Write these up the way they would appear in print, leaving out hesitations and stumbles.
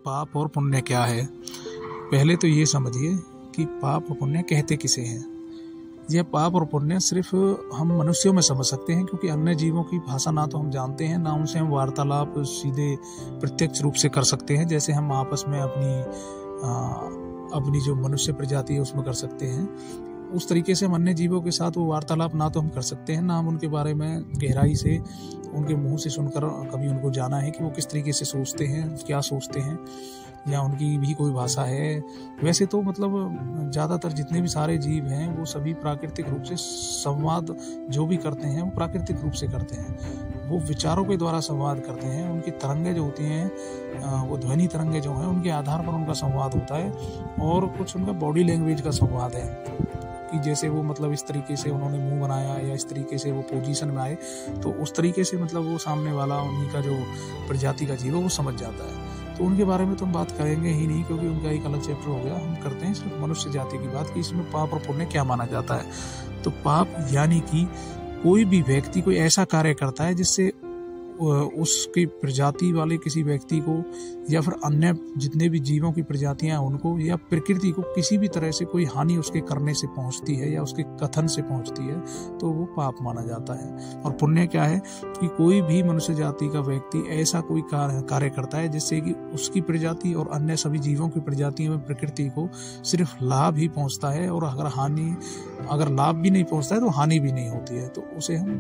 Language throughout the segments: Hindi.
पाप और पुण्य क्या है? पहले तो ये समझिए कि पाप और पुण्य कहते किसे हैं। यह पाप और पुण्य सिर्फ हम मनुष्यों में समझ सकते हैं, क्योंकि अन्य जीवों की भाषा ना तो हम जानते हैं, ना उनसे हम वार्तालाप सीधे प्रत्यक्ष रूप से कर सकते हैं, जैसे हम आपस में अपनी जो मनुष्य प्रजाति है उसमें कर सकते हैं। उस तरीके से हम अन्य जीवों के साथ वो वार्तालाप ना तो हम कर सकते हैं, ना हम उनके बारे में गहराई से उनके मुंह से सुनकर कभी उनको जाना है कि वो किस तरीके से सोचते हैं, क्या सोचते हैं, या उनकी भी कोई भाषा है। वैसे तो मतलब ज़्यादातर जितने भी सारे जीव हैं वो सभी प्राकृतिक रूप से संवाद जो भी करते हैं वो प्राकृतिक रूप से करते हैं। वो विचारों के द्वारा संवाद करते हैं। उनकी तरंगें जो होती हैं वो ध्वनि तरंगें जो हैं उनके आधार पर उनका संवाद होता है, और कुछ उनका बॉडी लैंग्वेज का संवाद है कि जैसे वो मतलब इस तरीके से उन्होंने मुंह बनाया या इस तरीके से वो पोजीशन में आए, तो उस तरीके से मतलब वो सामने वाला उन्हीं का जो प्रजाति का जीव है वो समझ जाता है। तो उनके बारे में तो हम बात करेंगे ही नहीं, क्योंकि उनका एक अलग चैप्टर हो गया। हम करते हैं सिर्फ मनुष्य जाति की बात कि इसमें पाप और पुण्य क्या माना जाता है। तो पाप यानी कि कोई भी व्यक्ति कोई ऐसा कार्य करता है जिससे उसकी प्रजाति वाले किसी व्यक्ति को या फिर अन्य जितने भी जीवों की प्रजातियां उनको या प्रकृति को किसी भी तरह से कोई हानि उसके करने से पहुंचती है या उसके कथन से पहुंचती है, तो वो पाप माना जाता है। और पुण्य क्या है कि कोई भी मनुष्य जाति का व्यक्ति ऐसा कोई कार्य करता है जिससे कि उसकी प्रजाति और अन्य सभी जीवों की प्रजातियों में प्रकृति को सिर्फ लाभ ही पहुंचता है, और अगर लाभ भी नहीं पहुंचता है तो हानि भी नहीं होती है, तो उसे हम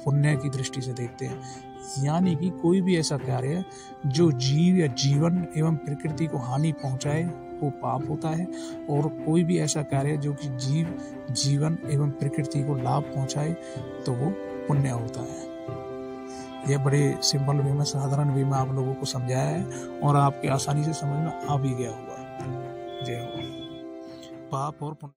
पुण्य की दृष्टि से देखते हैं। यानी कि कोई भी ऐसा कार्य जो जीव या जीवन एवं प्रकृति को हानि पहुंचाए वो पाप होता है, और कोई भी ऐसा कार्य जो कि जीवन एवं प्रकृति को लाभ पहुंचाए तो वो पुण्य होता है। यह बड़े सिंपल वे में, साधारण वे में आप लोगों को समझाया है और आपके आसानी से समझ में आ भी गया होगा। जय हो। पाप और पुण्य।